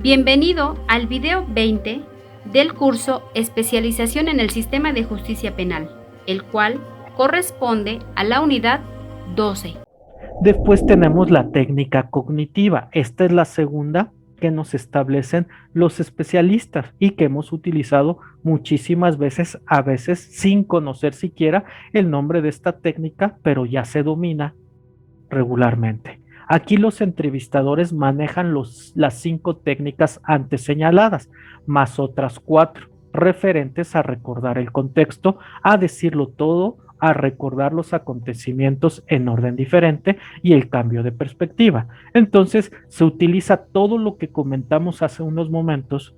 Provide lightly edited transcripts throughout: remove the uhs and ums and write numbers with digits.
Bienvenido al video 20 del curso Especialización en el Sistema de Justicia Penal, el cual corresponde a la unidad 12. Después tenemos la técnica cognitiva. Esta es la segunda que nos establecen los especialistas y que hemos utilizado muchísimas veces, a veces sin conocer siquiera el nombre de esta técnica, pero ya se domina regularmente. Aquí los entrevistadores manejan las 5 técnicas antes señaladas, más otras 4 referentes a recordar el contexto, a decirlo todo, a recordar los acontecimientos en orden diferente y el cambio de perspectiva. Entonces, se utiliza todo lo que comentamos hace unos momentos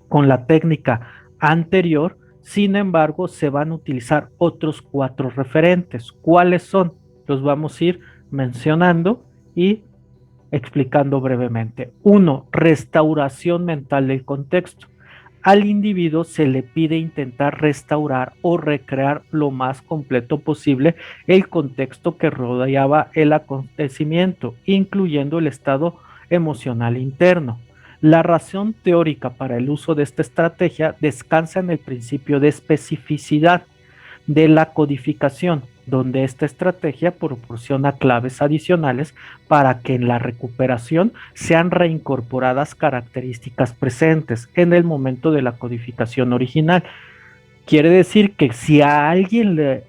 con la técnica anterior. Sin embargo, se van a utilizar otros 4 referentes. ¿Cuáles son? Los vamos a ir mencionando y explicando brevemente. 1. Restauración mental del contexto. Al individuo se le pide intentar restaurar o recrear lo más completo posible el contexto que rodeaba el acontecimiento, incluyendo el estado emocional interno. La razón teórica para el uso de esta estrategia descansa en el principio de especificidad de la codificación, donde esta estrategia proporciona claves adicionales para que en la recuperación sean reincorporadas características presentes en el momento de la codificación original. Quiere decir que si a alguien le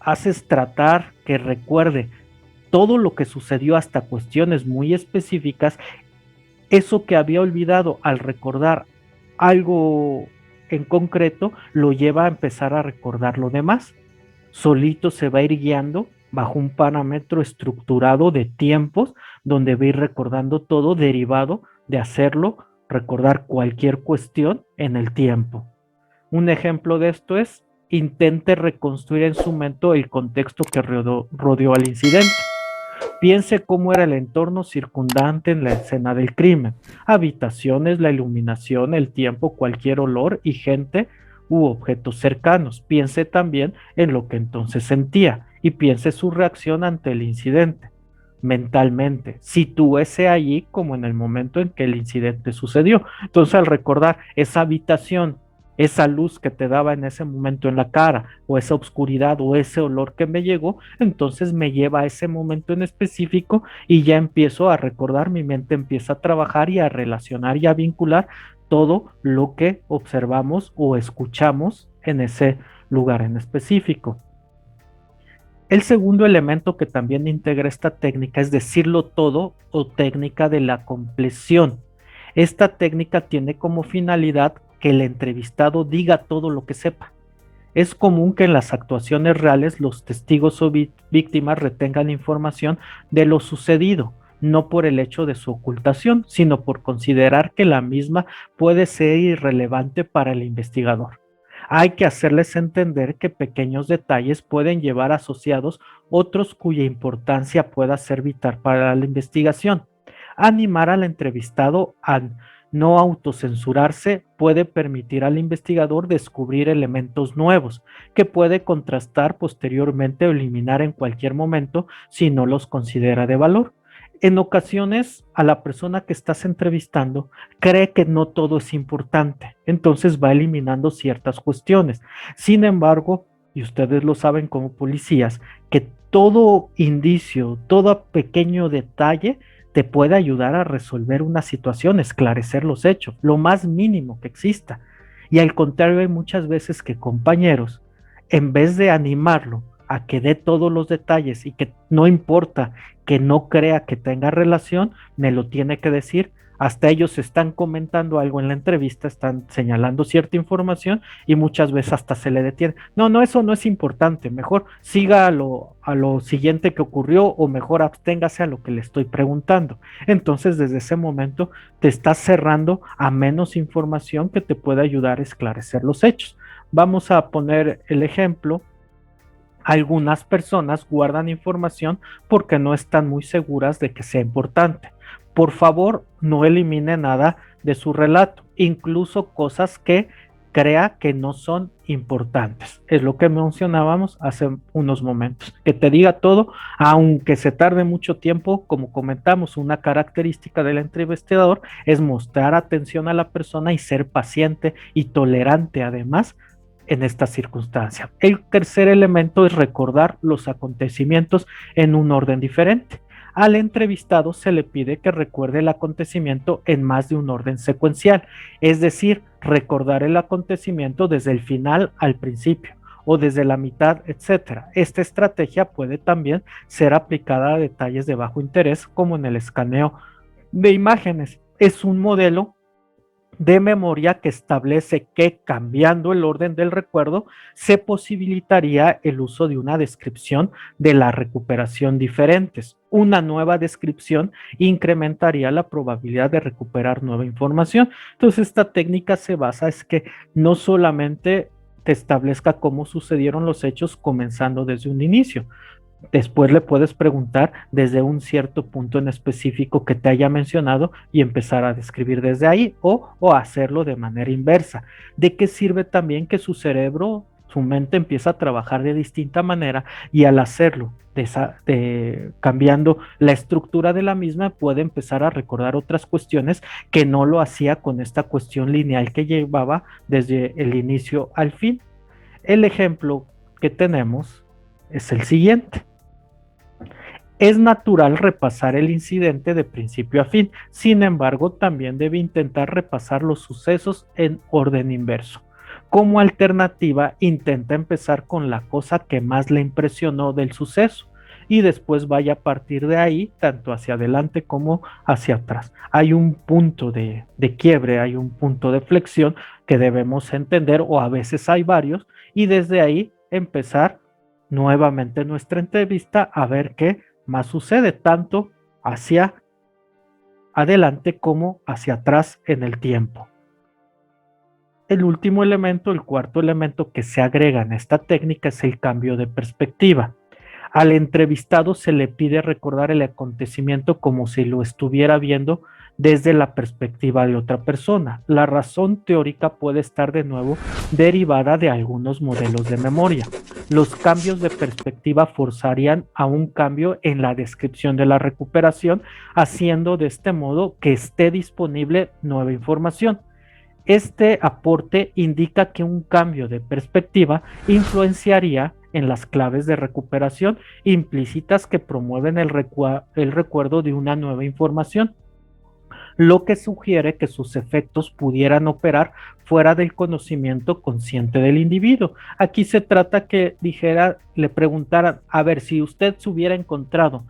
haces tratar que recuerde todo lo que sucedió hasta cuestiones muy específicas, eso que había olvidado al recordar algo en concreto lo lleva a empezar a recordar lo demás. Solito se va a ir guiando bajo un parámetro estructurado de tiempos donde va a ir recordando todo derivado de hacerlo recordar cualquier cuestión en el tiempo. Un ejemplo de esto es: intente reconstruir en su mente el contexto que rodeó al incidente. Piense cómo era el entorno circundante en la escena del crimen: habitaciones, la iluminación, el tiempo, cualquier olor y gente u objetos cercanos. Piense también en lo que entonces sentía y piense su reacción ante el incidente. Mentalmente, sitúese allí como en el momento en que el incidente sucedió. Entonces, al recordar esa habitación, esa luz que te daba en ese momento en la cara, o esa oscuridad, o ese olor que me llegó, entonces me lleva a ese momento en específico y ya empiezo a recordar, mi mente empieza a trabajar y a relacionar y a vincular todo lo que observamos o escuchamos en ese lugar en específico. El segundo elemento que también integra esta técnica es decirlo todo, o técnica de la compleción. Esta técnica tiene como finalidad que el entrevistado diga todo lo que sepa. Es común que en las actuaciones reales los testigos o víctimas retengan información de lo sucedido, no por el hecho de su ocultación, sino por considerar que la misma puede ser irrelevante para el investigador. Hay que hacerles entender que pequeños detalles pueden llevar asociados otros cuya importancia pueda ser vital para la investigación. Animar al entrevistado a no autocensurarse puede permitir al investigador descubrir elementos nuevos que puede contrastar posteriormente o eliminar en cualquier momento si no los considera de valor. En ocasiones, a la persona que estás entrevistando cree que no todo es importante, entonces va eliminando ciertas cuestiones. Sin embargo, y ustedes lo saben como policías, que todo indicio, todo pequeño detalle te puede ayudar a resolver una situación, esclarecer los hechos, lo más mínimo que exista. Y al contrario, hay muchas veces que compañeros, en vez de animarlo a que dé todos los detalles y que no importa que no crea que tenga relación, me lo tiene que decir. Hasta ellos están comentando algo en la entrevista, están señalando cierta información y muchas veces hasta se le detiene. No, eso no es importante, mejor siga a lo siguiente que ocurrió, o mejor absténgase a lo que le estoy preguntando. Entonces, desde ese momento te estás cerrando a menos información que te pueda ayudar a esclarecer los hechos. Vamos a poner el ejemplo. Algunas personas guardan información porque no están muy seguras de que sea importante. Por favor, no elimine nada de su relato, incluso cosas que crea que no son importantes. Es lo que mencionábamos hace unos momentos. Que te diga todo, aunque se tarde mucho tiempo, como comentamos, una característica del entrevistador es mostrar atención a la persona y ser paciente y tolerante además en esta circunstancia. El tercer elemento es recordar los acontecimientos en un orden diferente. Al entrevistado se le pide que recuerde el acontecimiento en más de un orden secuencial, es decir, recordar el acontecimiento desde el final al principio o desde la mitad, etcétera. Esta estrategia puede también ser aplicada a detalles de bajo interés, como en el escaneo de imágenes. Es un modelo de memoria que establece que, cambiando el orden del recuerdo, se posibilitaría el uso de una descripción de la recuperación diferentes. Una nueva descripción incrementaría la probabilidad de recuperar nueva información. Entonces, esta técnica se basa en que no solamente te establezca cómo sucedieron los hechos comenzando desde un inicio. Después le puedes preguntar desde un cierto punto en específico que te haya mencionado y empezar a describir desde ahí o hacerlo de manera inversa. ¿De qué sirve también que su cerebro, su mente empieza a trabajar de distinta manera y al hacerlo, cambiando la estructura de la misma, puede empezar a recordar otras cuestiones que no lo hacía con esta cuestión lineal que llevaba desde el inicio al fin? El ejemplo que tenemos es el siguiente. Es natural repasar el incidente de principio a fin, sin embargo, también debe intentar repasar los sucesos en orden inverso. Como alternativa, intenta empezar con la cosa que más le impresionó del suceso y después vaya a partir de ahí, tanto hacia adelante como hacia atrás. Hay un punto de quiebre, hay un punto de flexión que debemos entender, o a veces hay varios, y desde ahí empezar nuevamente nuestra entrevista a ver qué más sucede, tanto hacia adelante como hacia atrás en el tiempo. El último elemento, el cuarto elemento que se agrega en esta técnica es el cambio de perspectiva. Al entrevistado se le pide recordar el acontecimiento como si lo estuviera viendo desde la perspectiva de otra persona. La razón teórica puede estar de nuevo derivada de algunos modelos de memoria. Los cambios de perspectiva forzarían a un cambio en la descripción de la recuperación, haciendo de este modo que esté disponible nueva información. Este aporte indica que un cambio de perspectiva influenciaría en las claves de recuperación implícitas que promueven el recuerdo de una nueva información, lo que sugiere que sus efectos pudieran operar fuera del conocimiento consciente del individuo. Aquí se trata que le preguntaran, a ver, si usted se hubiera encontrado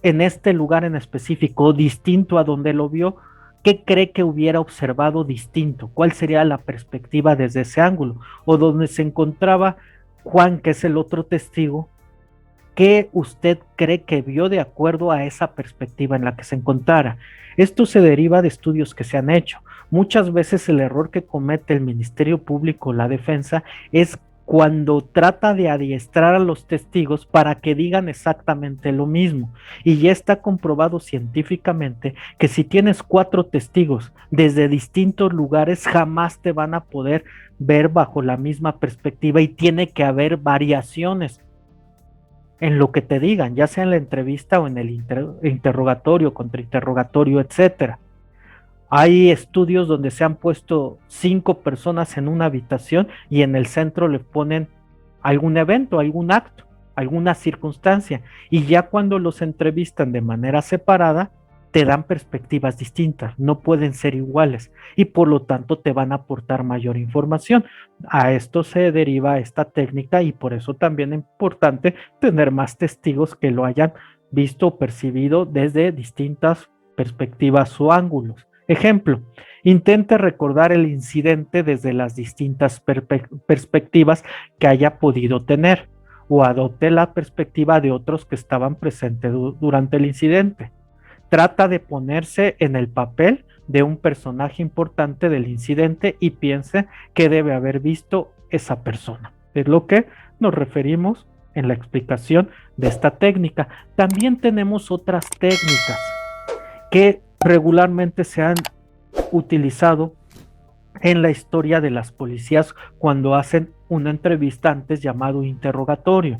en este lugar en específico, distinto a donde lo vio, ¿qué cree que hubiera observado distinto? ¿Cuál sería la perspectiva desde ese ángulo? O donde se encontraba Juan, que es el otro testigo, ¿qué usted cree que vio de acuerdo a esa perspectiva en la que se encontrara? Esto se deriva de estudios que se han hecho. Muchas veces el error que comete el Ministerio Público, la defensa, es cuando trata de adiestrar a los testigos para que digan exactamente lo mismo. Y ya está comprobado científicamente que si tienes 4 testigos desde distintos lugares, jamás te van a poder ver bajo la misma perspectiva y tiene que haber variaciones en lo que te digan, ya sea en la entrevista o en el interrogatorio, contrainterrogatorio, etcétera. Hay estudios donde se han puesto 5 personas en una habitación y en el centro le ponen algún evento, algún acto, alguna circunstancia, y ya cuando los entrevistan de manera separada, te dan perspectivas distintas, no pueden ser iguales y por lo tanto te van a aportar mayor información. A esto se deriva esta técnica y por eso también es importante tener más testigos que lo hayan visto o percibido desde distintas perspectivas o ángulos. Ejemplo, intente recordar el incidente desde las distintas perspectivas que haya podido tener o adopte la perspectiva de otros que estaban presentes durante el incidente. Trata de ponerse en el papel de un personaje importante del incidente y piense qué debe haber visto esa persona. Es lo que nos referimos en la explicación de esta técnica. También tenemos otras técnicas que regularmente se han utilizado en la historia de las policías cuando hacen una entrevista antes llamado interrogatorio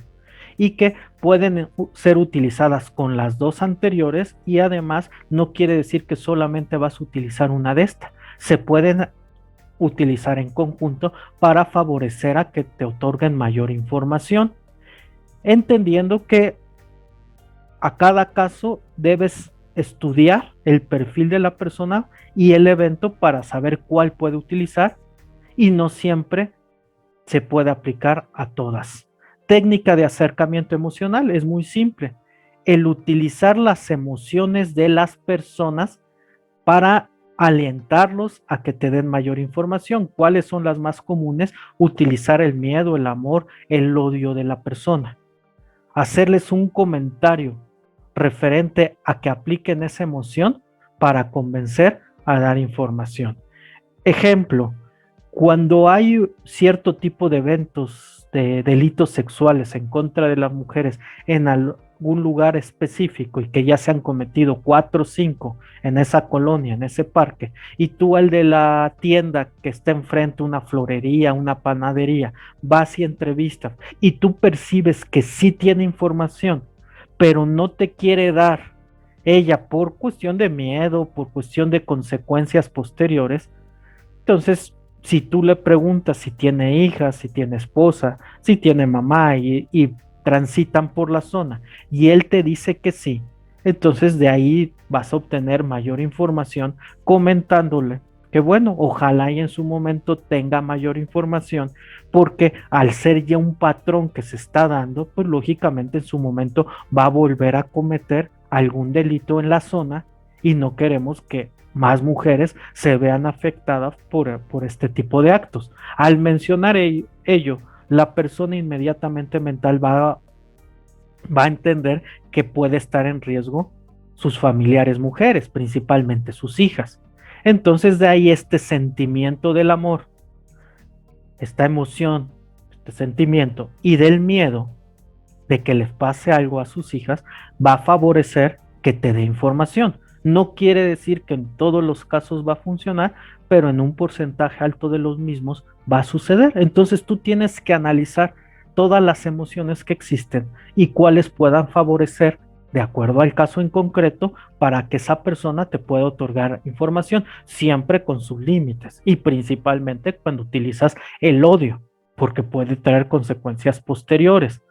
y que pueden ser utilizadas con las dos anteriores y además no quiere decir que solamente vas a utilizar una de estas. Se pueden utilizar en conjunto para favorecer a que te otorguen mayor información, entendiendo que a cada caso debes estudiar el perfil de la persona y el evento para saber cuál puede utilizar y no siempre se puede aplicar a todas. Técnica de acercamiento emocional es muy simple. El utilizar las emociones de las personas para alentarlos a que te den mayor información. ¿Cuáles son las más comunes? Utilizar el miedo, el amor, el odio de la persona. Hacerles un comentario referente a que apliquen esa emoción para convencer a dar información. Ejemplo, cuando hay cierto tipo de eventos de delitos sexuales en contra de las mujeres en algún lugar específico y que ya se han cometido 4 o 5 en esa colonia, en ese parque, y tú al de la tienda que está enfrente, una florería, una panadería, vas y entrevistas y tú percibes que sí tiene información, pero no te quiere dar ella por cuestión de miedo, por cuestión de consecuencias posteriores. Entonces, si tú le preguntas si tiene hijas, si tiene esposa, si tiene mamá y transitan por la zona y él te dice que sí, entonces de ahí vas a obtener mayor información comentándole que bueno, ojalá y en su momento tenga mayor información, porque al ser ya un patrón que se está dando, pues lógicamente en su momento va a volver a cometer algún delito en la zona y no queremos que más mujeres se vean afectadas por este tipo de actos. Al mencionar ello, la persona inmediatamente mental va a entender que puede estar en riesgo sus familiares mujeres, principalmente sus hijas. Entonces de ahí este sentimiento del amor, esta emoción, este sentimiento y del miedo de que les pase algo a sus hijas, va a favorecer que te dé información. No quiere decir que en todos los casos va a funcionar, pero en un porcentaje alto de los mismos va a suceder. Entonces tú tienes que analizar todas las emociones que existen y cuáles puedan favorecer de acuerdo al caso en concreto para que esa persona te pueda otorgar información, siempre con sus límites y principalmente cuando utilizas el odio, porque puede traer consecuencias posteriores.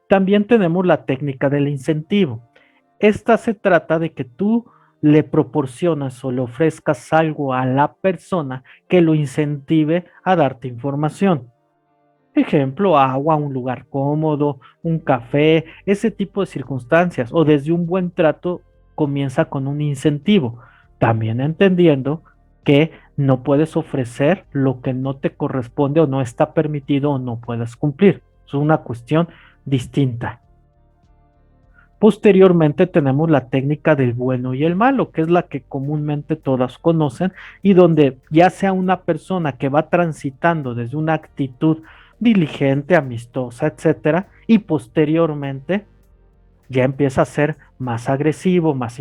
También tenemos la técnica del incentivo. Esta se trata de que tú le proporcionas o le ofrezcas algo a la persona que lo incentive a darte información. Ejemplo, agua, un lugar cómodo, un café, ese tipo de circunstancias. O desde un buen trato comienza con un incentivo. También entendiendo que no puedes ofrecer lo que no te corresponde o no está permitido o no puedes cumplir. Es una cuestión distinta. Posteriormente tenemos la técnica del bueno y el malo, que es la que comúnmente todas conocen y donde ya sea una persona que va transitando desde una actitud diligente, amistosa, etcétera, y posteriormente ya empieza a ser más agresivo, más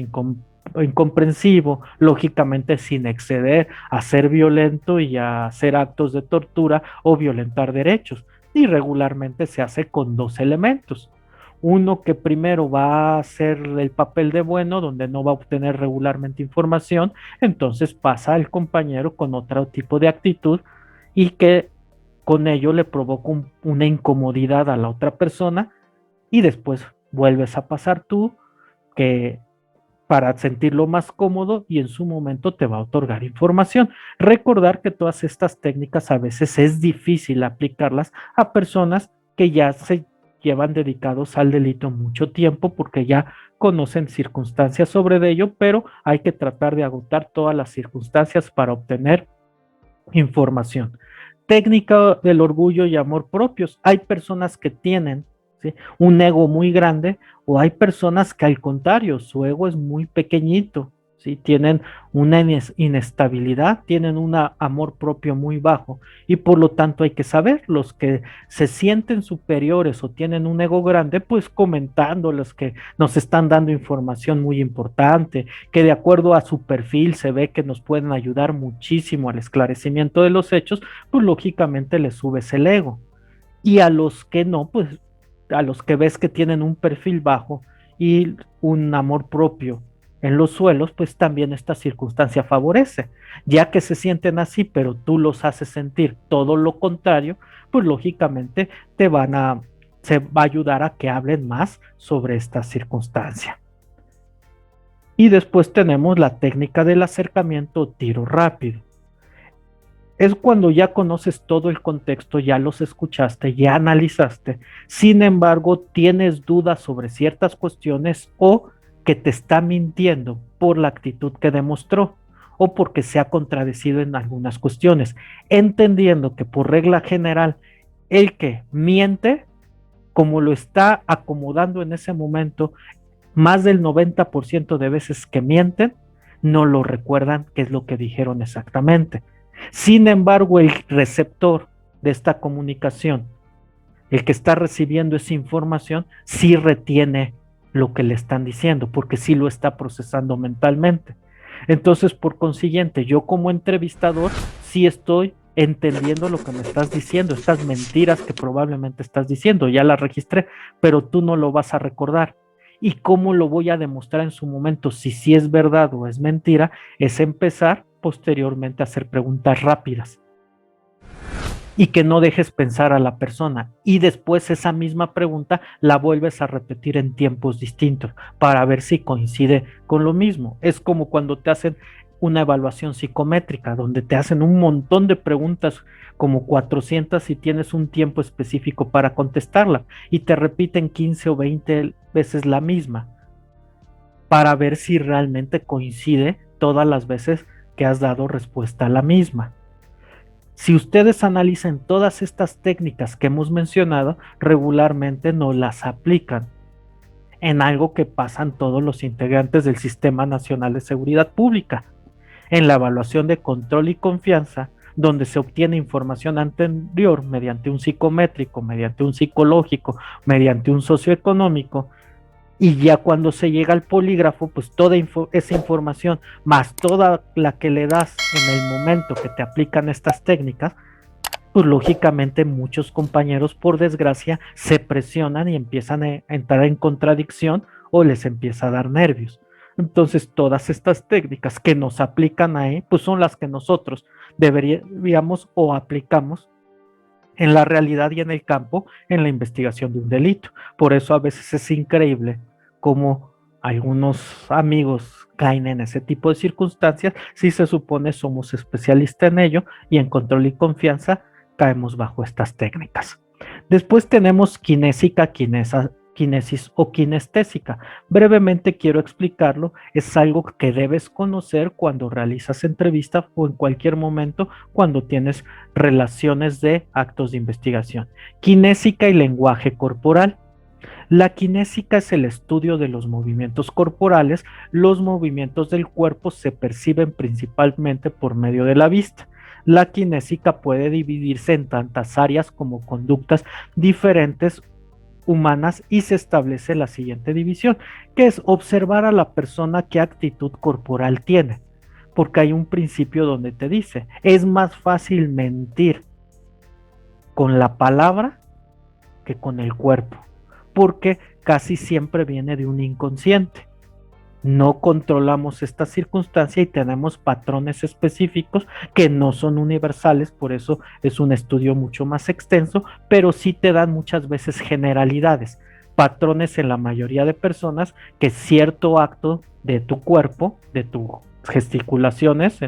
incomprensivo, lógicamente sin exceder a ser violento y a hacer actos de tortura o violentar derechos. Y regularmente se hace con dos elementos. Uno que primero va a hacer el papel de bueno, donde no va a obtener regularmente información, entonces pasa al compañero con otro tipo de actitud y que con ello le provoca una incomodidad a la otra persona y después vuelves a pasar tú que para sentirlo más cómodo y en su momento te va a otorgar información. Recordar que todas estas técnicas a veces es difícil aplicarlas a personas que ya se llevan dedicados al delito mucho tiempo porque ya conocen circunstancias sobre ello, pero hay que tratar de agotar todas las circunstancias para obtener información. Técnica del orgullo y amor propios. Hay personas que tienen, ¿sí?, un ego muy grande o hay personas que al contrario, su ego es muy pequeñito, ¿sí? Tienen una inestabilidad, tienen un amor propio muy bajo y por lo tanto hay que saber, los que se sienten superiores o tienen un ego grande, pues comentando los que nos están dando información muy importante, que de acuerdo a su perfil se ve que nos pueden ayudar muchísimo al esclarecimiento de los hechos, pues lógicamente les subes el ego. Y a los que no, pues a los que ves que tienen un perfil bajo y un amor propio en los suelos, pues también esta circunstancia favorece. Ya que se sienten así, pero tú los haces sentir todo lo contrario, pues lógicamente se va a ayudar a que hablen más sobre esta circunstancia. Y después tenemos la técnica del acercamiento tiro rápido. Es cuando ya conoces todo el contexto, ya los escuchaste, ya analizaste, sin embargo tienes dudas sobre ciertas cuestiones o que te está mintiendo por la actitud que demostró o porque se ha contradecido en algunas cuestiones, entendiendo que por regla general el que miente, como lo está acomodando en ese momento, más del 90% de veces que mienten, no lo recuerdan qué es lo que dijeron exactamente. Sin embargo, el receptor de esta comunicación, el que está recibiendo esa información, sí retiene lo que le están diciendo, porque sí lo está procesando mentalmente. Entonces, por consiguiente, yo como entrevistador sí estoy entendiendo lo que me estás diciendo, estas mentiras que probablemente estás diciendo, ya las registré, pero tú no lo vas a recordar. ¿Y cómo lo voy a demostrar en su momento si sí es verdad o es mentira? Es empezar posteriormente a hacer preguntas rápidas y que no dejes pensar a la persona y después esa misma pregunta la vuelves a repetir en tiempos distintos para ver si coincide con lo mismo. Es como cuando te hacen una evaluación psicométrica donde te hacen un montón de preguntas como 400 y tienes un tiempo específico para contestarla y te repiten 15 o 20 veces la misma para ver si realmente coincide todas las veces que has dado respuesta a la misma. Si ustedes analizan todas estas técnicas que hemos mencionado, regularmente no las aplican en algo que pasan todos los integrantes del Sistema Nacional de Seguridad Pública, en la evaluación de control y confianza, donde se obtiene información anterior mediante un psicométrico, mediante un psicológico, mediante un socioeconómico, y ya cuando se llega al polígrafo, pues toda esa información, más toda la que le das en el momento que te aplican estas técnicas, pues lógicamente muchos compañeros, por desgracia, se presionan y empiezan a entrar en contradicción o les empieza a dar nervios. Entonces, todas estas técnicas que nos aplican ahí, pues son las que nosotros deberíamos o aplicamos en la realidad y en el campo en la investigación de un delito. Por eso a veces es increíble cómo algunos amigos caen en ese tipo de circunstancias si se supone somos especialistas en ello y en control y confianza caemos bajo estas técnicas. Después tenemos kinésica, kinesis o kinestésica. Brevemente quiero explicarlo, es algo que debes conocer cuando realizas entrevistas o en cualquier momento cuando tienes relaciones de actos de investigación. Kinésica y lenguaje corporal. La kinésica es el estudio de los movimientos corporales. Los movimientos del cuerpo se perciben principalmente por medio de la vista. La kinésica puede dividirse en tantas áreas como conductas diferentes humanas y se establece la siguiente división, que es observar a la persona qué actitud corporal tiene, porque hay un principio donde te dice, es más fácil mentir con la palabra que con el cuerpo, porque casi siempre viene de un inconsciente. No controlamos esta circunstancia y tenemos patrones específicos que no son universales, por eso es un estudio mucho más extenso, pero sí te dan muchas veces generalidades, patrones en la mayoría de personas que cierto acto de tu cuerpo, de tus gesticulaciones,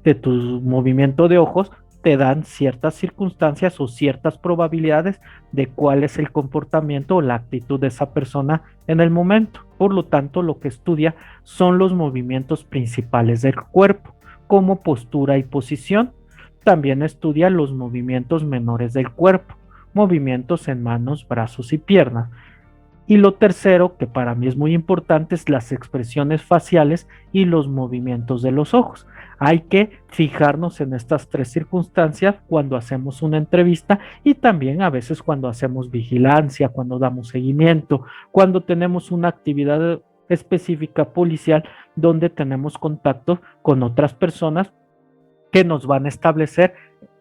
de tu movimiento de ojos, te dan ciertas circunstancias o ciertas probabilidades de cuál es el comportamiento o la actitud de esa persona en el momento. Por lo tanto, lo que estudia son los movimientos principales del cuerpo, como postura y posición. También estudia los movimientos menores del cuerpo, movimientos en manos, brazos y piernas. Y lo tercero, que para mí es muy importante, es las expresiones faciales y los movimientos de los ojos. Hay que fijarnos en estas tres circunstancias cuando hacemos una entrevista y también a veces cuando hacemos vigilancia, cuando damos seguimiento, cuando tenemos una actividad específica policial donde tenemos contacto con otras personas que nos van a establecer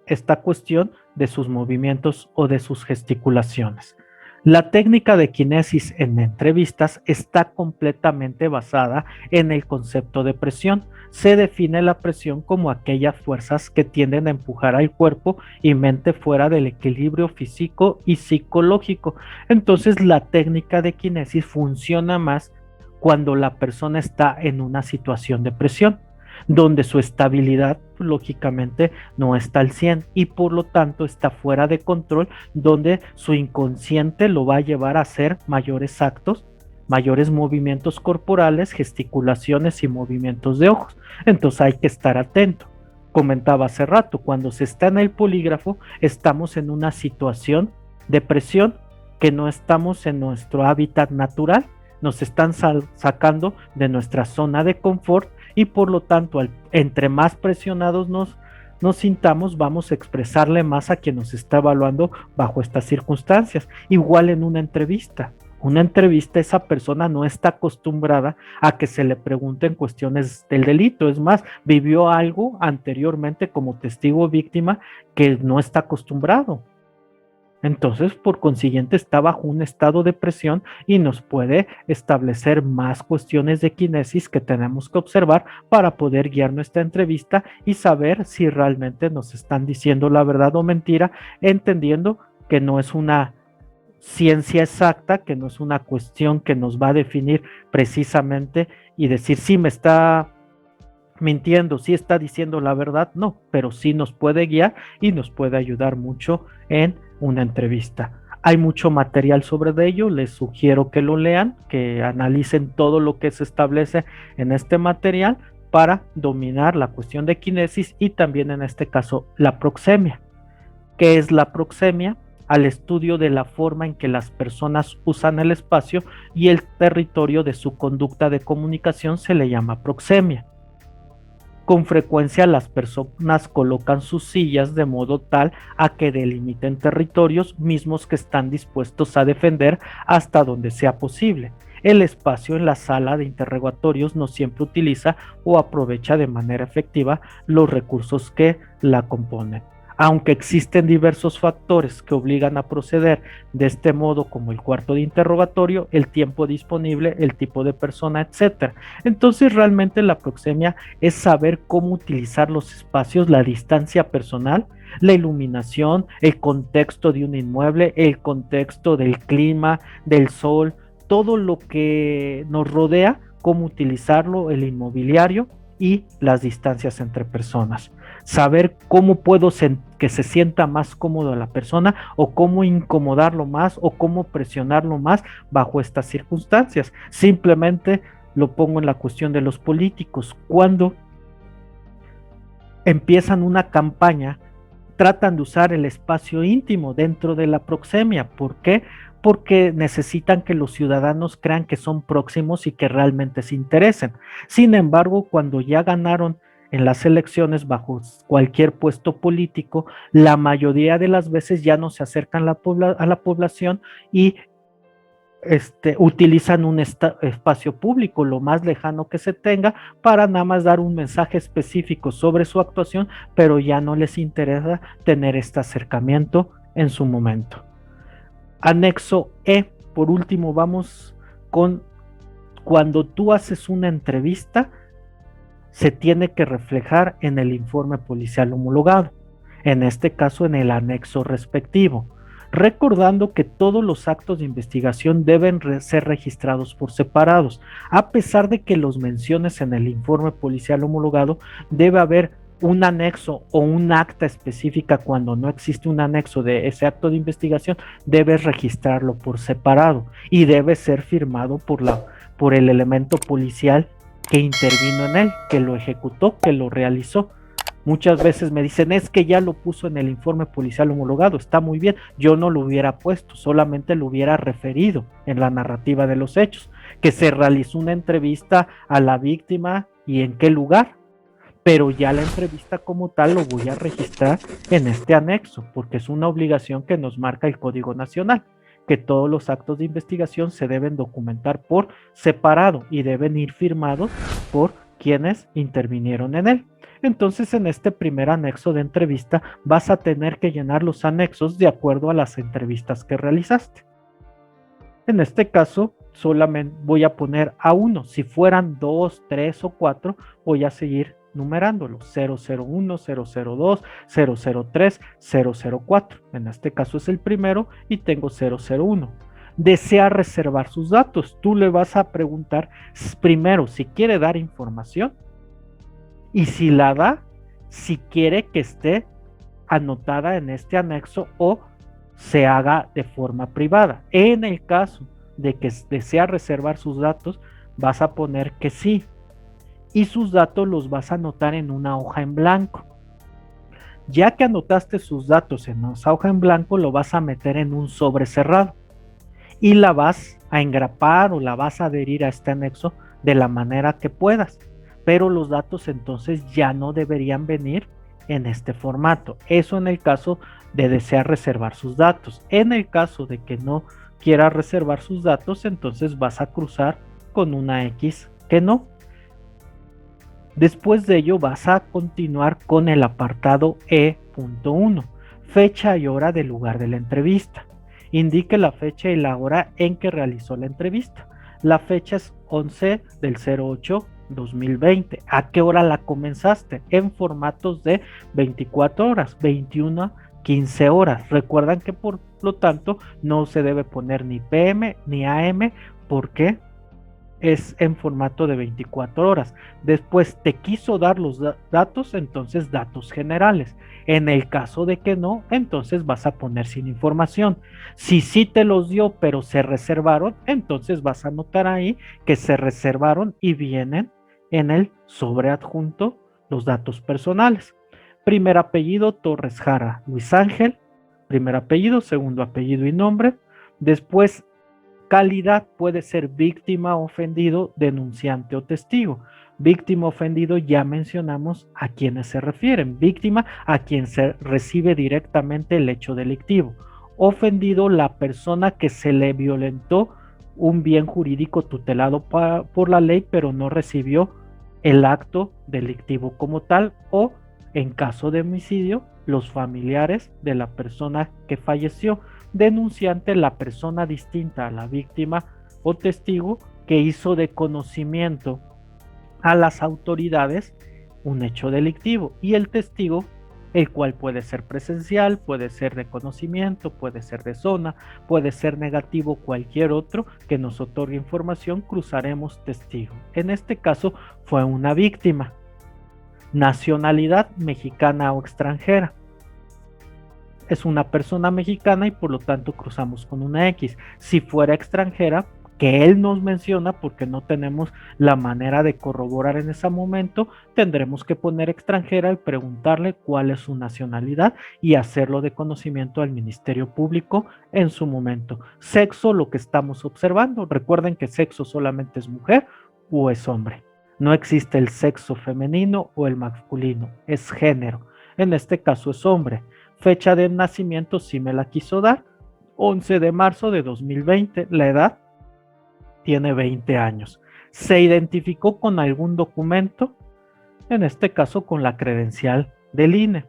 esta cuestión de sus movimientos o de sus gesticulaciones. La técnica de kinesis en entrevistas está completamente basada en el concepto de presión. Se define la presión como aquellas fuerzas que tienden a empujar al cuerpo y mente fuera del equilibrio físico y psicológico. Entonces, la técnica de kinesis funciona más cuando la persona está en una situación de presión, donde su estabilidad lógicamente no está al 100 y por lo tanto está fuera de control, donde su inconsciente lo va a llevar a hacer mayores actos, mayores movimientos corporales, gesticulaciones y movimientos de ojos. Entonces hay que estar atento. Comentaba hace rato, cuando se está en el polígrafo estamos en una situación de presión que no estamos en nuestro hábitat natural, nos están sacando de nuestra zona de confort y por lo tanto entre más presionados nos sintamos, vamos a expresarle más a quien nos está evaluando bajo estas circunstancias. Igual en una entrevista, esa persona no está acostumbrada a que se le pregunten cuestiones del delito, es más, vivió algo anteriormente como testigo víctima que no está acostumbrado. Entonces, por consiguiente, está bajo un estado de presión y nos puede establecer más cuestiones de kinesis que tenemos que observar para poder guiar nuestra entrevista y saber si realmente nos están diciendo la verdad o mentira, entendiendo que no es una ciencia exacta, que no es una cuestión que nos va a definir precisamente y decir si me está mintiendo, si está diciendo la verdad, no, pero sí nos puede guiar y nos puede ayudar mucho en una entrevista. Hay mucho material sobre ello, les sugiero que lo lean, que analicen todo lo que se establece en este material para dominar la cuestión de kinesis y también en este caso la proxemia. ¿Qué es la proxemia? Al estudio de la forma en que las personas usan el espacio y el territorio de su conducta de comunicación se le llama proxemia. Con frecuencia las personas colocan sus sillas de modo tal a que delimiten territorios mismos que están dispuestos a defender hasta donde sea posible. El espacio en la sala de interrogatorios no siempre utiliza o aprovecha de manera efectiva los recursos que la componen. Aunque existen diversos factores que obligan a proceder de este modo, como el cuarto de interrogatorio, el tiempo disponible, el tipo de persona, etc. Entonces realmente la proxemia es saber cómo utilizar los espacios, la distancia personal, la iluminación, el contexto de un inmueble, el contexto del clima, del sol, todo lo que nos rodea, cómo utilizarlo, el inmobiliario y las distancias entre personas. Saber cómo puedo que se sienta más cómodo la persona o cómo incomodarlo más o cómo presionarlo más bajo estas circunstancias. Simplemente lo pongo en la cuestión de los políticos. Cuando empiezan una campaña, tratan de usar el espacio íntimo dentro de la proxemia. ¿Por qué? Porque necesitan que los ciudadanos crean que son próximos y que realmente se interesen. Sin embargo, cuando ya ganaron en las elecciones bajo cualquier puesto político, la mayoría de las veces ya no se acercan a la población y utilizan un espacio público lo más lejano que se tenga para nada más dar un mensaje específico sobre su actuación, pero ya no les interesa tener este acercamiento en su momento. Anexo E, por último, vamos con cuando tú haces una entrevista, se tiene que reflejar en el informe policial homologado, en este caso en el anexo respectivo, recordando que todos los actos de investigación deben ser registrados por separados. A pesar de que los menciones en el informe policial homologado, debe haber un anexo o un acta específica. Cuando no existe un anexo de ese acto de investigación, debes registrarlo por separado y debe ser firmado por el elemento policial que intervino en él, que lo ejecutó, que lo realizó. Muchas veces me dicen, es que ya lo puso en el informe policial homologado, está muy bien, yo no lo hubiera puesto, solamente lo hubiera referido en la narrativa de los hechos, que se realizó una entrevista a la víctima y en qué lugar, pero ya la entrevista como tal lo voy a registrar en este anexo, porque es una obligación que nos marca el Código Nacional, que todos los actos de investigación se deben documentar por separado y deben ir firmados por quienes intervinieron en él. Entonces, en este primer anexo de entrevista vas a tener que llenar los anexos de acuerdo a las entrevistas que realizaste. En este caso, solamente voy a poner a uno. Si fueran 2, 3 o 4, voy a seguir numerándolos: 001, 002, 003, 004. En este caso es el primero y tengo 001. Desea reservar sus datos. Tú le vas a preguntar primero si quiere dar información y si la da, si quiere que esté anotada en este anexo o se haga de forma privada. En el caso de que desea reservar sus datos, vas a poner que sí, y sus datos los vas a anotar en una hoja en blanco. Ya que anotaste sus datos en esa hoja en blanco, lo vas a meter en un sobre cerrado y la vas a engrapar o la vas a adherir a este anexo de la manera que puedas, pero los datos entonces ya no deberían venir en este formato. Eso en el caso de desear reservar sus datos. En el caso de que no quiera reservar sus datos, entonces vas a cruzar con una X que no. Después de ello vas a continuar con el apartado E.1, fecha y hora del lugar de la entrevista. Indique la fecha y la hora en que realizó la entrevista. La fecha es 11 del 08/2020. ¿A qué hora la comenzaste? En formatos de 24 horas, 21, 15 horas. Recuerdan que por lo tanto no se debe poner ni PM ni AM porque es en formato de 24 horas. Después te quiso dar los datos, entonces datos generales. En el caso de que no, entonces vas a poner sin información. Si sí te los dio, pero se reservaron, entonces vas a anotar ahí que se reservaron y vienen en el sobre adjunto los datos personales. Primer apellido, Torres Jara Luis Ángel. Primer apellido, segundo apellido y nombre. Después, calidad puede ser víctima, ofendido, denunciante o testigo. Víctima, ofendido, ya mencionamos a quienes se refieren. Víctima, a quien se recibe directamente el hecho delictivo. Ofendido, la persona que se le violentó un bien jurídico tutelado por la ley, pero no recibió el acto delictivo como tal, o en caso de homicidio, los familiares de la persona que falleció. Denunciante, la persona distinta a la víctima o testigo que hizo de conocimiento a las autoridades un hecho delictivo, y el testigo, el cual puede ser presencial, puede ser de conocimiento, puede ser de zona, puede ser negativo, cualquier otro que nos otorgue información, cruzaremos testigo. En este caso fue una víctima. Nacionalidad, mexicana o extranjera. Es una persona mexicana y por lo tanto cruzamos con una X. Si fuera extranjera, que él nos menciona porque no tenemos la manera de corroborar en ese momento, tendremos que poner extranjera y preguntarle cuál es su nacionalidad y hacerlo de conocimiento al Ministerio Público en su momento. Sexo, lo que estamos observando. Recuerden que sexo solamente es mujer o es hombre. No existe el sexo femenino o el masculino, es género. En este caso es hombre. Fecha de nacimiento sí me la quiso dar, 11 de marzo de 2020, la edad tiene 20 años. Se identificó con algún documento, en este caso con la credencial del INE.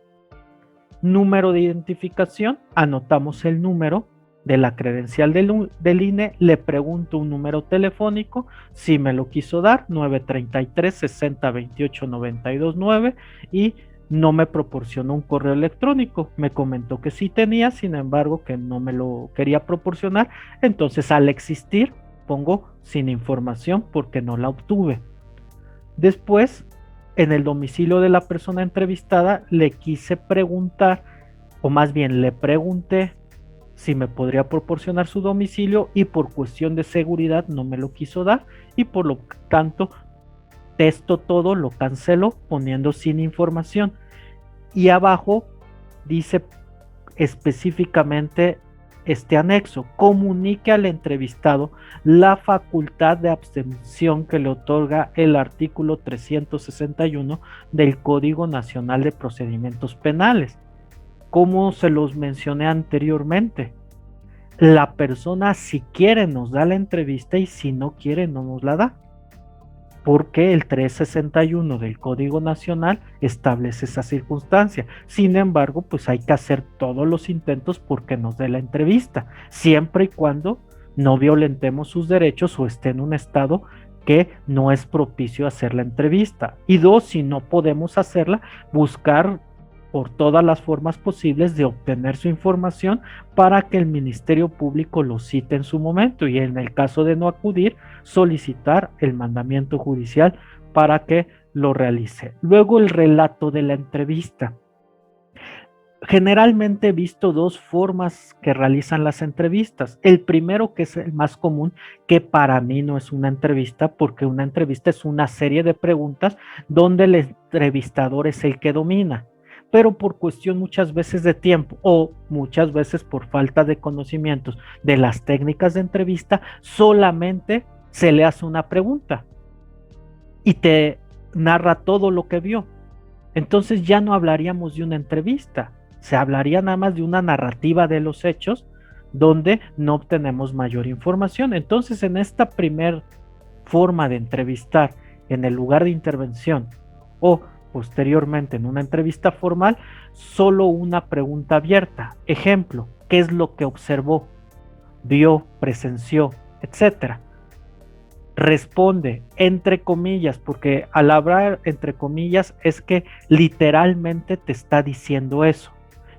Número de identificación, anotamos el número de la credencial del INE, le pregunto un número telefónico, si me lo quiso dar, 933 60 28 92 9, y no me proporcionó un correo electrónico, me comentó que sí tenía, sin embargo que no me lo quería proporcionar, entonces al existir pongo sin información porque no la obtuve. Después, en el domicilio de la persona entrevistada le quise preguntar, o más bien le pregunté si me podría proporcionar su domicilio, y por cuestión de seguridad no me lo quiso dar, y por lo tanto esto todo lo canceló poniendo sin información. Y abajo dice específicamente este anexo: comunique al entrevistado la facultad de abstención que le otorga el artículo 361 del Código Nacional de Procedimientos Penales. Como se los mencioné anteriormente, la persona, si quiere, nos da la entrevista, y si no quiere, no nos la da, porque el 361 del Código Nacional establece esa circunstancia. Sin embargo, pues hay que hacer todos los intentos porque nos dé la entrevista, siempre y cuando no violentemos sus derechos o esté en un estado que no es propicio hacer la entrevista. Y dos, si no podemos hacerla, buscar por todas las formas posibles de obtener su información para que el Ministerio Público lo cite en su momento, y en el caso de no acudir, solicitar el mandamiento judicial para que lo realice. Luego, el relato de la entrevista. Generalmente he visto dos formas que realizan las entrevistas. El primero, que es el más común, que para mí no es una entrevista, porque una entrevista es una serie de preguntas donde el entrevistador es el que domina, pero por cuestión muchas veces de tiempo o muchas veces por falta de conocimientos de las técnicas de entrevista, solamente se le hace una pregunta y te narra todo lo que vio. Entonces ya no hablaríamos de una entrevista, se hablaría nada más de una narrativa de los hechos donde no obtenemos mayor información. Entonces, en esta primer forma de entrevistar en el lugar de intervención o posteriormente en una entrevista formal, solo una pregunta abierta. Ejemplo: ¿qué es lo que observó, vio, presenció, etcétera? Responde entre comillas, porque al hablar entre comillas es que literalmente te está diciendo eso.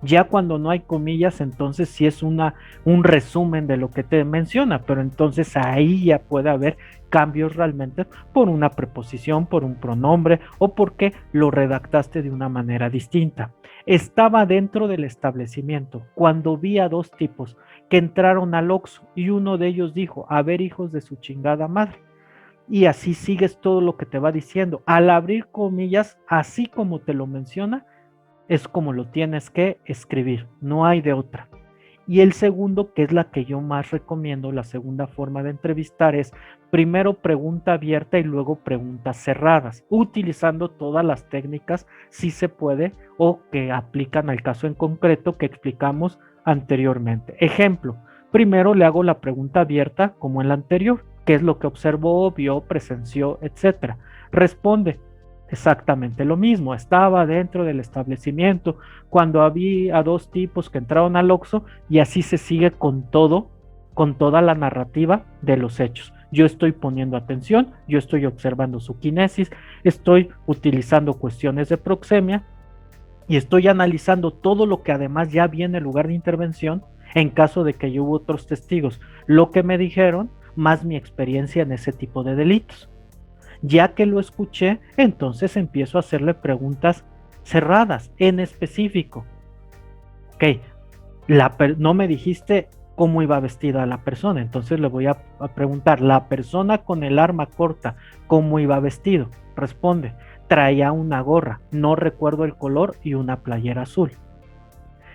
Ya cuando no hay comillas, entonces sí es un resumen de lo que te menciona, pero entonces ahí ya puede haber cambios realmente por una preposición, por un pronombre o porque lo redactaste de una manera distinta. Estaba dentro del establecimiento cuando vi a dos tipos que entraron al Oxxo y uno de ellos dijo: a ver, hijos de su chingada madre. Y así sigues todo lo que te va diciendo. Al abrir comillas, así como te lo menciona, es como lo tienes que escribir, no hay de otra. Y el segundo, que es la que yo más recomiendo, la segunda forma de entrevistar, es primero pregunta abierta y luego preguntas cerradas, utilizando todas las técnicas, si se puede, o que aplican al caso en concreto que explicamos anteriormente. Ejemplo: primero le hago la pregunta abierta como en la anterior: ¿qué es lo que observó, vio, presenció, etcétera? Responde exactamente lo mismo: estaba dentro del establecimiento cuando había dos tipos que entraron al Oxxo, y así se sigue con todo, con toda la narrativa de los hechos. Yo estoy poniendo atención, yo estoy observando su kinesis, estoy utilizando cuestiones de proxemia y estoy analizando todo lo que además ya vi en el lugar de intervención, en caso de que yo hubo otros testigos, lo que me dijeron, más mi experiencia en ese tipo de delitos. Ya que lo escuché, entonces empiezo a hacerle preguntas cerradas, en específico. Ok, no me dijiste cómo iba vestida la persona, entonces le voy a preguntar: la persona con el arma corta, ¿cómo iba vestido? Responde: traía una gorra, no recuerdo el color, y una playera azul.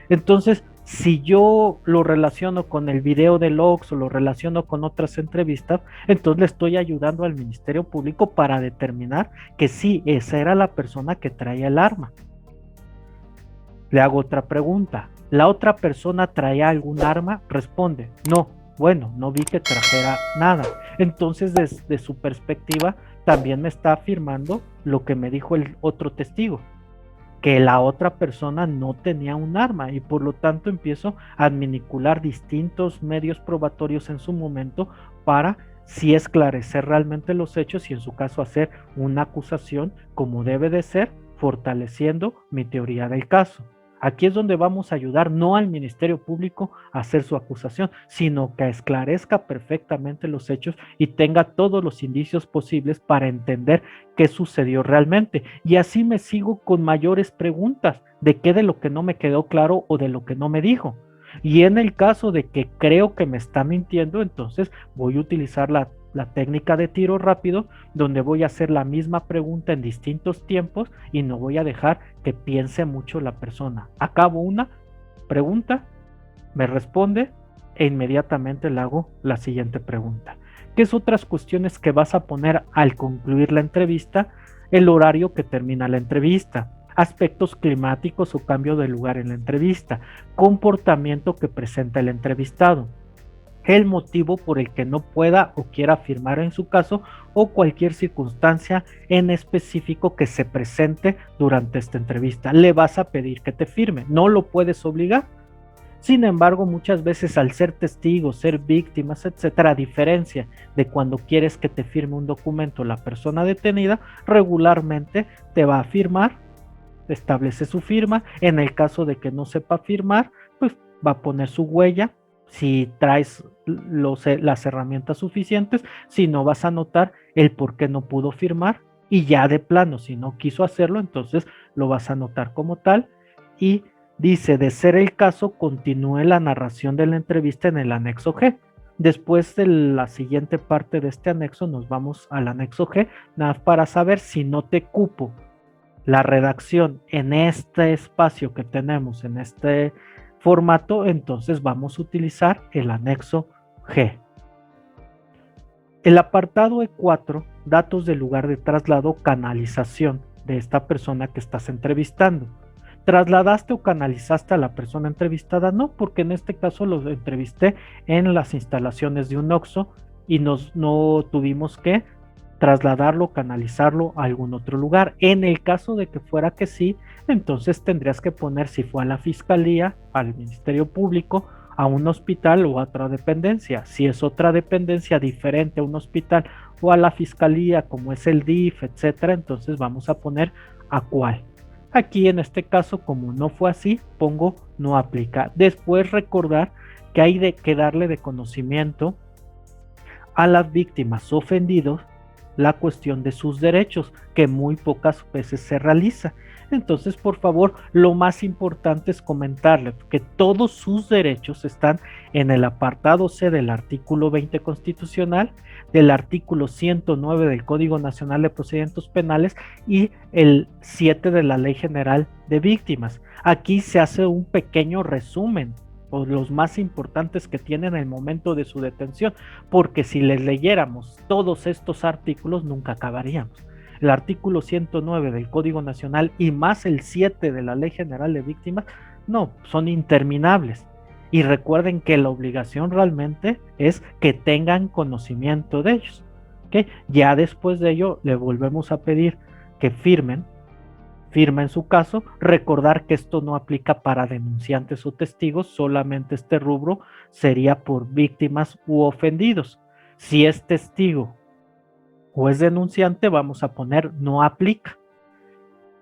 Entonces, si yo lo relaciono con el video del Oxxo o lo relaciono con otras entrevistas, entonces le estoy ayudando al Ministerio Público para determinar que sí, esa era la persona que traía el arma. Le hago otra pregunta: ¿la otra persona traía algún arma? Responde: no, bueno, no vi que trajera nada. Entonces, desde su perspectiva, también me está afirmando lo que me dijo el otro testigo, que la otra persona no tenía un arma, y por lo tanto empiezo a manipular distintos medios probatorios en su momento para sí esclarecer realmente los hechos y en su caso hacer una acusación como debe de ser, fortaleciendo mi teoría del caso. Aquí es donde vamos a ayudar no al Ministerio Público a hacer su acusación, sino que esclarezca perfectamente los hechos y tenga todos los indicios posibles para entender qué sucedió realmente. Y así me sigo con mayores preguntas de qué de lo que no me quedó claro o de lo que no me dijo. Y en el caso de que creo que me está mintiendo, entonces voy a utilizar la técnica de tiro rápido, donde voy a hacer la misma pregunta en distintos tiempos y no voy a dejar que piense mucho la persona. Acabo una pregunta, me responde e inmediatamente le hago la siguiente pregunta. ¿Qué es otras cuestiones que vas a poner al concluir la entrevista? El horario que termina la entrevista, aspectos climáticos o cambio de lugar en la entrevista, comportamiento que presenta el entrevistado, el motivo por el que no pueda o quiera firmar en su caso o cualquier circunstancia en específico que se presente durante esta entrevista. Le vas a pedir que te firme, no lo puedes obligar. Sin embargo, muchas veces al ser testigos, ser víctimas, etcétera, a diferencia de cuando quieres que te firme un documento la persona detenida, regularmente te va a firmar, establece su firma. En el caso de que no sepa firmar, pues va a poner su huella. Si traes las herramientas suficientes, si no, vas a anotar el por qué no pudo firmar, y ya de plano, si no quiso hacerlo, entonces lo vas a anotar como tal. Y dice, de ser el caso, continúe la narración de la entrevista en el anexo G. Después de la siguiente parte de este anexo nos vamos al anexo G, nada más para saber si no te cupo la redacción en este espacio que tenemos, en este formato, entonces vamos a utilizar el anexo G. El apartado E4, datos del lugar de traslado, canalización de esta persona que estás entrevistando. ¿Trasladaste o canalizaste a la persona entrevistada? No, porque en este caso lo entrevisté en las instalaciones de un OXXO y no tuvimos que trasladarlo, canalizarlo a algún otro lugar. En el caso de que fuera que sí, entonces tendrías que poner si fue a la fiscalía, al Ministerio Público, a un hospital o a otra dependencia. Si es otra dependencia diferente a un hospital o a la fiscalía, como es el DIF, etcétera, entonces vamos a poner a cuál. Aquí en este caso, como no fue así, pongo no aplica. Después recordar que hay que darle de conocimiento a las víctimas ofendidos la cuestión de sus derechos, que muy pocas veces se realiza. Entonces, por favor, lo más importante es comentarle que todos sus derechos están en el apartado C del artículo 20 constitucional, del artículo 109 del Código Nacional de Procedimientos Penales y el 7 de la Ley General de Víctimas. Aquí se hace un pequeño resumen, o los más importantes que tienen en el momento de su detención, porque si les leyéramos todos estos artículos nunca acabaríamos. El artículo 109 del Código Nacional y más el 7 de la Ley General de Víctimas, no, son interminables. Y recuerden que la obligación realmente es que tengan conocimiento de ellos. ¿Okay? Ya después de ello le volvemos a pedir que firma en su caso, recordar que esto no aplica para denunciantes o testigos, solamente este rubro sería por víctimas u ofendidos. Si es testigo o es denunciante, vamos a poner no aplica.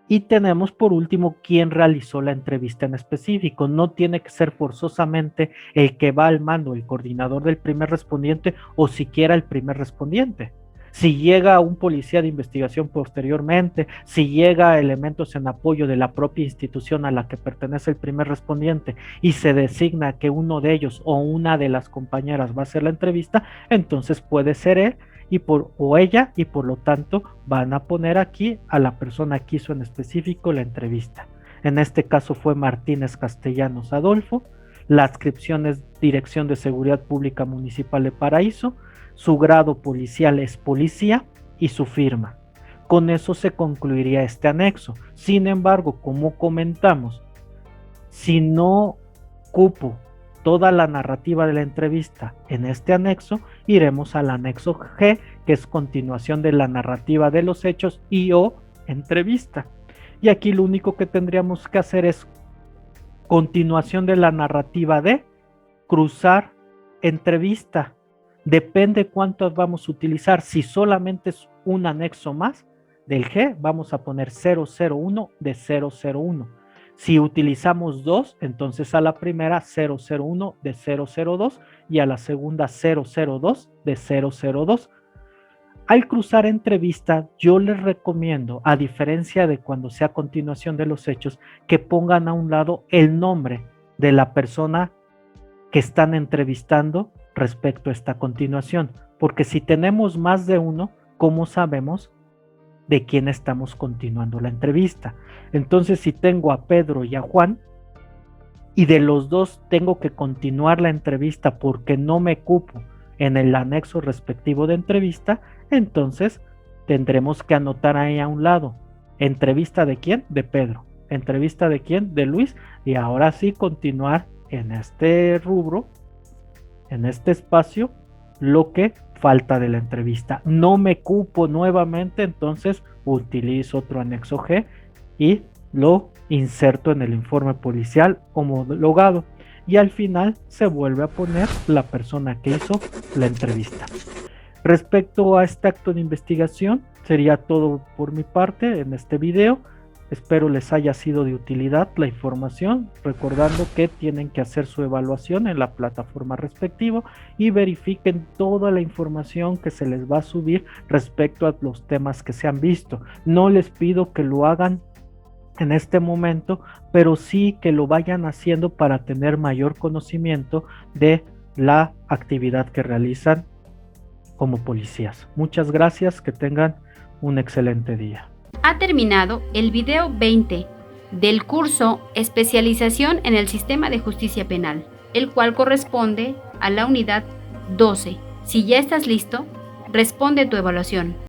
Y tenemos por último quién realizó la entrevista en específico. No tiene que ser forzosamente el que va al mando, el coordinador del primer respondiente o siquiera el primer respondiente. Si llega un policía de investigación posteriormente, si llega elementos en apoyo de la propia institución a la que pertenece el primer respondiente y se designa que uno de ellos o una de las compañeras va a hacer la entrevista, entonces puede ser él o ella, y por lo tanto van a poner aquí a la persona que hizo en específico la entrevista. En este caso fue Martínez Castellanos Adolfo, la adscripción es Dirección de Seguridad Pública Municipal de Paraíso, su grado policial es policía y su firma. Con eso se concluiría este anexo. Sin embargo, como comentamos, si no cupo toda la narrativa de la entrevista en este anexo, iremos al anexo G, que es continuación de la narrativa de los hechos y o entrevista. Y aquí lo único que tendríamos que hacer es continuación de la narrativa de cruzar entrevista. Depende cuántos vamos a utilizar. Si solamente es un anexo más del G, vamos a poner 001 de 001. Si utilizamos dos, entonces a la primera 001 de 002 y a la segunda 002 de 002. Al cruzar entrevista, yo les recomiendo, a diferencia de cuando sea continuación de los hechos, que pongan a un lado el nombre de la persona que están entrevistando respecto a esta continuación. porque si tenemos más de uno, ¿cómo sabemos de quién estamos continuando la entrevista? Entonces, si tengo a Pedro y a Juan, y de los dos tengo que continuar la entrevista porque no me cupo en el anexo respectivo de entrevista, entonces tendremos que anotar ahí a un lado, ¿entrevista de quién? De Pedro. ¿Entrevista de quién? De Luis. Y ahora sí continuar en este rubro, en este espacio, lo que falta de la entrevista. No me cupo nuevamente, entonces utilizo otro anexo G y lo inserto en el informe policial homologado. Y al final se vuelve a poner la persona que hizo la entrevista. Respecto a este acto de investigación, sería todo por mi parte en este video. Espero les haya sido de utilidad la información, recordando que tienen que hacer su evaluación en la plataforma respectiva y verifiquen toda la información que se les va a subir respecto a los temas que se han visto. No les pido que lo hagan en este momento, pero sí que lo vayan haciendo para tener mayor conocimiento de la actividad que realizan como policías. Muchas gracias, que tengan un excelente día. Ha terminado el video 20 del curso Especialización en el Sistema de Justicia Penal, el cual corresponde a la unidad 12. Si ya estás listo, responde tu evaluación.